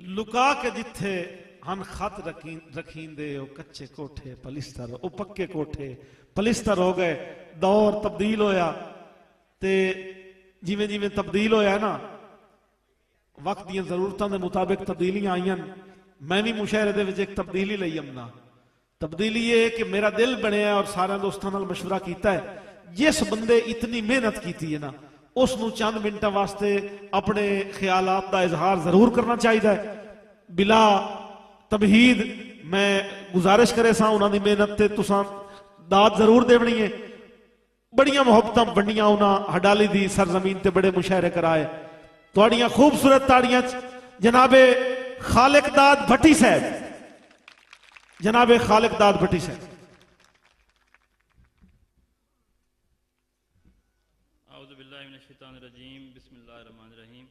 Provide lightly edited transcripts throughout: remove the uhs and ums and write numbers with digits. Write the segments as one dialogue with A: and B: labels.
A: لکا کے جتھے ہن خط رکھیندے او کچے کوٹھے پلستر او پکے کوٹھے پلستر ہو گئے. دور تبدیل ہویا تے جویں جویں تبدیل ہویا نا وقت دیاں ضرورتاں دے مطابق تبدیلیاں آئیاں. میں بھی مشاعرے دے وچ ایک تبدیلی لئی امنا. تبدیلی یہ ہے کہ میرا دل بنیا اور سارے دوستاں نال مشورہ کیتا ہے جس بندے اتنی محنت کیتی ہے نا اس نو چند منٹاں واسطے اپنے خیالات دا اظہار ضرور کرنا چاہیے بلا تمہید. میں گزارش کرے سا انہاں دی محنت تے تساں داد ضرور دیونی ہے. بڑیاں محبتاں بنیاں انہاں ہڈالی دی سرزمین تے بڑے مشاعرے کرائے. تہاڈیاں خوبصورت تاڑیاں جناب خالق داد بھٹی صاحب, جناب خالق داد بھٹی صاحب.
B: اعوذ باللہ من الشیطان الرجیم بسم اللہ الرحمن الرحیم.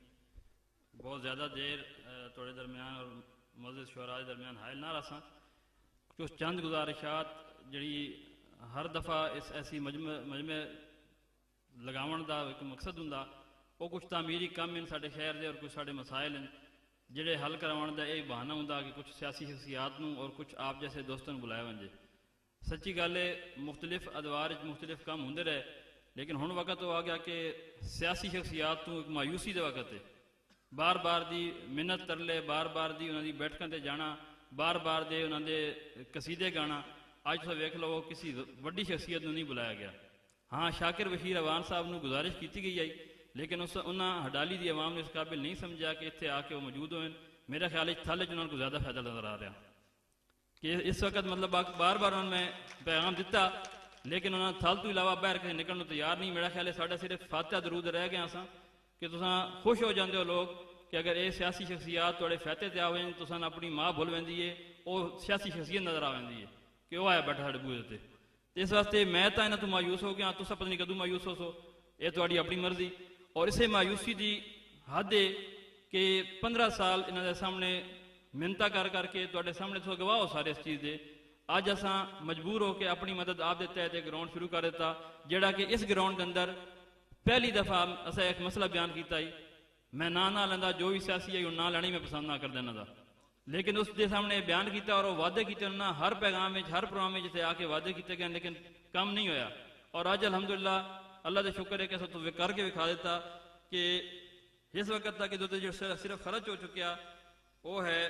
B: بہت زیادہ دیر تھوڑے درمیان اور معزز شعراء درمیان حائل نہ رساں. کچھ چند گزارشات جڑی ہر دفعہ اس ایسی مجمع لگاون دا ایک مقصد ہوندا وہ کچھ تعمیری کم ہیں ساڈے شہر دے اور کچھ ساڈے مسائل ہیں جڑے حل کرواؤن دا ایک بہانہ ہوندا کہ کچھ سیاسی شخصیات نوں اور کچھ آپ جیسے دوستوں بلایا ونجے. سچی گل ہے مختلف ادوار مختلف کام ہوندے رہے لیکن ہن وقت وہ آ گیا کہ سیاسی شخصیات تو ایک مایوسی دے وقت ہے. بار بار دی منت ترلے بار بار دی انہاں دی بیٹھکاں تے جانا بار بار دے انہاں دے قصیدے گانا. آج تو ویکھ لو کسی وڈی شخصیت نوں نہیں بلایا گیا. ہاں شاکر بشیر اوان صاحب نوں گزارش کیتی گئی ہے لیکن انہاں ہڈالی دی عوام نے اس قابل نہیں سمجھا کہ اتنے آ کے وہ موجود ہوئے. میرے خیال ہے تھل انہوں کو زیادہ فائدہ نظر آ رہا کہ اس وقت مطلب بار بار انہوں نے پیغام دیتا لیکن انہوں نے تھل تو علاوہ باہر کہیں نکلنے تیار نہیں. میرا خیال ہے ساڈا صرف فاتحہ درود رہ گیا سا کہ تساں خوش ہو جاندے ہو لوگ کہ اگر یہ سیاسی شخصیات تھوڑے فاتحے تے آویں تساں اپنی ماں بھول ویندی ہے وہ سیاسی شخصیت نظر آ ویندی ہے کہ وہ آیا بیٹھا ساڈے بوئے تے. اس واسطے میں تو انہاں تو مایوس ہو گیا تساں پتہ نہیں کدوں مایوس ہو سو یہ تہاڈی اپنی مرضی. اور اسے مایوسی دی حد ہے کہ 15 سال انہاں دے سامنے منتاں کر کے تہاڈے سامنے تو گواہ ہو سارے اس چیز دے. اج اساں مجبور ہو کے اپنی مدد آپ دے تحت ایک گراؤنڈ شروع کر دیتا جڑا کہ اس گراؤنڈ کے اندر پہلی دفعہ اساں ایک مسئلہ بیان کیتا ہی. میں نہ لینا جو بھی سیاسی ہے وہ نہ لینا میں پسند نہ کردا انہاں دا لیکن اس دے سامنے بیان کیتا اور وہ وعدے کیتے انہاں ہر پیغام وچ ہر پروگرام وچ آ کے وعدے کیتے گئے لیکن کم نہیں ہویا. اور اج الحمدللہ اللہ دے شکر ہے کہ اساں تو کر کے دکھا دیتا کہ اس وقت تک جو صرف خرچ ہو چکیا وہ ہے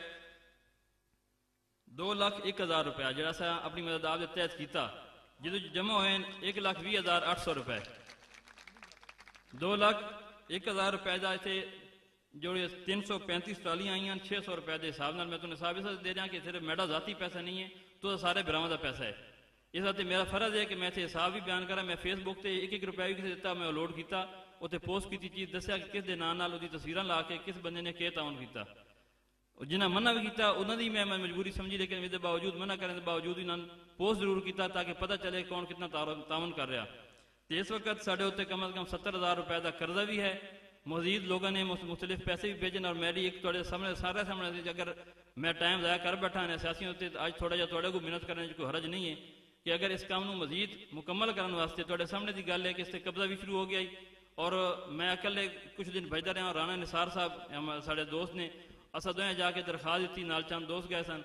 B: 2,01,000 روپیہ جڑا سا اپنی مدد آپ دے تحت کیتا جدو جمع ہوئے 1,20,800 روپے. 2,01,000 روپے دا اتنے جو 335 ٹرالیاں آئیں 600 روپے کے حساب میں تو نصاب اس دے دیا کہ صرف میرا ذاتی پیسہ نہیں ہے تو سارے براواں دا پیسہ ہے. اس واسطے میرا فرض ہے کہ میں اتنے حساب بھی بیان کرا. میں فیس بک تے 1-1 روپیہ بھی کسی دیتا میں اپلوڈ کیتا اتنے پوسٹ کی چیز دسیا کہ کس دے نام نال وہ تصویراں لا کے کس بندے نے کیا تعاون کیتا. جنہیں منع بھی کیتا انہوں نے میں مجبوری سمجھی لیکن اس کے باوجود منع کرنے کے باوجود انہوں نے پوسٹ ضرور کیتا تاکہ پتہ چلے کون کتنا تعاون کر رہا. تو اس وقت ساڑھے ہوتے کم از کم 70,000 روپے کا قرضہ بھی ہے. مزید لوگوں نے مختلف پیسے بھی بھیجن اور میری ایک تھوڑے سامنے سارے سامنے اگر میں ٹائم ضائع کر بیٹھا ہے سیاسی ہوتے آج تھوڑا جہا تھوڑے کو محنت کرنے کی کوئی حرج نہیں ہے کہ اگر اس کام کو مزید مکمل کرنے واسطے تھوڑے سامنے کی گل ہے کہ اس سے قبضہ بھی شروع ہو گیا. اور میں اکلے کچھ دن بھیجتا رہا. رانا نثار صاحب سارے دوست نے اسا دوئیں جا کے درخواست دیتی نال چند دوست گئے سن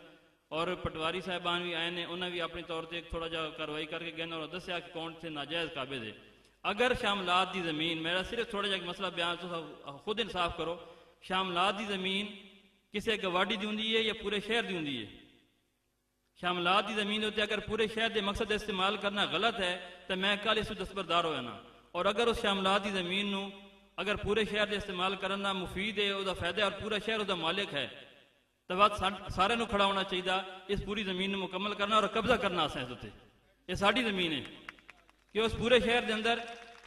B: اور پٹواری صاحبان بھی آئے نے انہیں بھی اپنی طور سے تھوڑا جا کاروائی کر کے گئے اور دسیا کہ کون سے ناجائز قابض ہے. اگر شاملات دی زمین میرا صرف تھوڑا جا مسئلہ بیان تو خود انصاف کرو شاملات دی زمین کسی گواڈی دی ہوندی ہے یا پورے شہر دی ہوندی ہے. شاملات دی زمین ہوتی ہے اگر پورے شہر دے مقصد استعمال کرنا غلط ہے تو میں کل اس دستبردار ہو جانا. اور اگر اس شاملات دی زمین نو اگر پورے شہر دے استعمال کرنا مفید ہے وہ فائدہ اور پورا شہر وہ مالک ہے تو بات سارے نو کھڑا ہونا چاہیے اس پوری زمین نو مکمل کرنا اور قبضہ کرنا آسان ہے اتنے. یہ ساری زمین ہے کہ اس پورے شہر دے اندر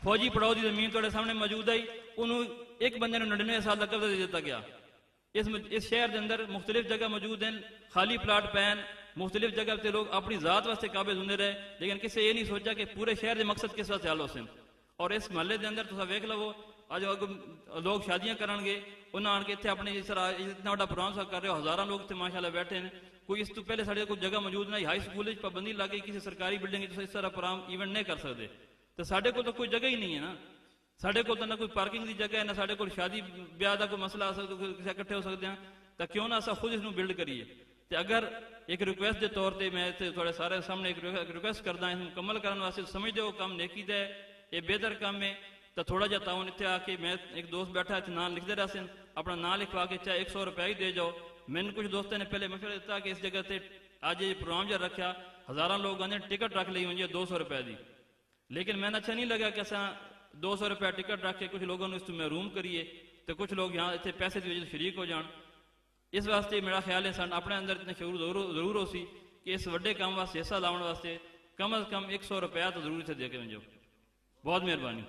B: فوجی پڑاؤ دی زمین تھوڑے سامنے موجود ہے انہوں ایک بندے نے 99 سال کا قبضہ دے دیتا گیا. اس شہر دے اندر مختلف جگہ موجود ہیں خالی پلاٹ پین مختلف جگہ تے لوگ اپنی ذات واسطے قابض ہوندے رہے لیکن کسی یہ نہیں سوچا کہ پورے شہر دے مقصد کس واسطے حل ہو سن. اور اس محلے دے اندر تساں ویکھ لو اج لوگ شادیاں کرن گے انہاں آن کے اتنے اپنے اس طرح اتنا بڑا پروگرام کر رہے ہو ہزاراں لوگ اتنے ماشاءاللہ بیٹھے ہیں. کوئی اس تو پہلے سارے کوئی جگہ موجود نہیں ہائی سکول پابندی لگ گئی کسی سرکاری بلڈنگ اس طرح پروگرام ایونٹ نہیں کر سکتے تو سارے کو تو کوئی جگہ ہی نہیں ہے نا. سارے کو تو نہ کوئی پارکنگ دی جگہ ہے نہ سارے کو شادی بیاہ کا کوئی مسئلہ کسی اکٹھے ہو سکتے ہیں. ਤਾਂ ਕਿਉਂ ਨਾ ਅਸਾਂ ਖੁਦ ਇਸ ਨੂੰ ਬਿਲਡ ਕਰੀਏ। ਤੇ ਅਗਰ ਇੱਕ ਰਿਕੁਐਸਟ ਦੇ ਤੌਰ ਤੇ ਮੈਂ ਇੱਥੇ ਤੁਹਾਡੇ ਸਾਰੇ ਸਾਹਮਣੇ ਇੱਕ ਰਿਕੁਐਸਟ ਕਰਦਾ ਇਸ ਨੂੰ ਮੁਕੰਮਲ ਕਰਨ ਵਾਸਤੇ, ਸਮਝਦੇ ਹੋ ਕੰਮ ਨੇਕੀ ਦਾ ਹੈ, ਇਹ ਬਿਹਤਰ ਕੰਮ ਹੈ, ਤਾਂ ਥੋੜਾ ਜਿਹਾ ਤਾਉਨ ਇੱਥੇ ਆ ਕੇ, ਮੈਂ ਇੱਕ ਦੋਸਤ ਬੈਠਾ ਇੱਥੇ ਨਾਂ ਲਿਖਦੇ ਰਹੇ ਸਨ, ਆਪਣਾ ਨਾਂ ਲਿਖਵਾ ਕੇ ਚਾਹੇ 100 ਰੁਪਏ ਹੀ ਦੇ ਜਾਓ। ਮੈਨੂੰ ਕੁਝ ਦੋਸਤਾਂ ਨੇ ਪਹਿਲੇ ਮਸ਼ਵਰਾ ਦਿੱਤਾ ਕਿ ਇਸ ਜਗ੍ਹਾ ਤੇ ਅੱਜ ਇਹ ਪ੍ਰੋਗਰਾਮ ਜਿਹਾ ਰੱਖਿਆ, ਹਜ਼ਾਰਾਂ ਲੋਕਾਂ ਨੇ ਟਿਕਟ ਰੱਖ ਲਈ ਹੋਈ ਹੈ 200 ਰੁਪਏ ਦੀ, ਲੇਕਿਨ ਮੈਨੂੰ ਅੱਛਾ ਨਹੀਂ ਲੱਗਾ ਕਿ ਅਸਾਂ 200 ਰੁਪਏ ਟਿਕਟ ਰੱਖ ਕੇ ਕੁਝ ਲੋਕਾਂ ਨੂੰ ਇਸ ਤੋਂ ਮਹਿਰੂਮ ਕਰੀਏ ਤੇ ਕੁਝ ਲੋਕ ਯਹਾਂ ਇੱਥੇ ਪੈਸੇ ਦੀ ਵਜ੍ਹਾ ਤੋਂ ਸ਼ਰੀਕ ਹੋ ਜਾਣ। ਇਸ ਵਾਸਤੇ ਮੇਰਾ ਖਿਆਲ ਹੈ ਸਾਨੂੰ ਆਪਣੇ ਅੰਦਰ ਇਤਨਾ ਸ਼ਊਰ ਜ਼ਰੂਰ ਹੋ ਸੀ ਕਿ ਇਸ ਵੱਡੇ ਕੰਮ ਵਾਸਤੇ ਹਿੱਸਾ ਲਾਉਣ ਵਾਸਤੇ ਕਮ ਅਜ਼ ਕਮ 100 ਰੁਪਇਆ ਤਾਂ ਜ਼ਰੂਰ ਇੱਥੇ ਦੇ ਕੇ ਵੰਜੋ। ਬਹੁਤ ਮਿਹਰਬਾਨੀ।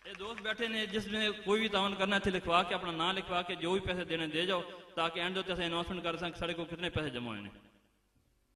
B: ਇਹ ਦੋਸਤ ਬੈਠੇ ਨੇ ਜਿਸ ਨੇ ਕੋਈ ਵੀ ਤਾਵਨ ਕਰਨਾ ਇੱਥੇ ਲਿਖਵਾ ਕੇ, ਆਪਣਾ ਨਾਂ ਲਿਖਵਾ ਕੇ ਜੋ ਵੀ ਪੈਸੇ ਦੇਣੇ ਦੇ ਜਾਓ, ਤਾਂ ਕਿ ਐਂਡ ਦੇ ਉੱਤੇ ਅਸੀਂ ਅਨਾਉਂਸਮੈਂਟ ਕਰ ਸਕਾਂ ਸਾਡੇ ਕੋਲ ਕਿਤਨੇ ਪੈਸੇ ਜਮ੍ਹਾਂ ਹੋਏ ਨੇ।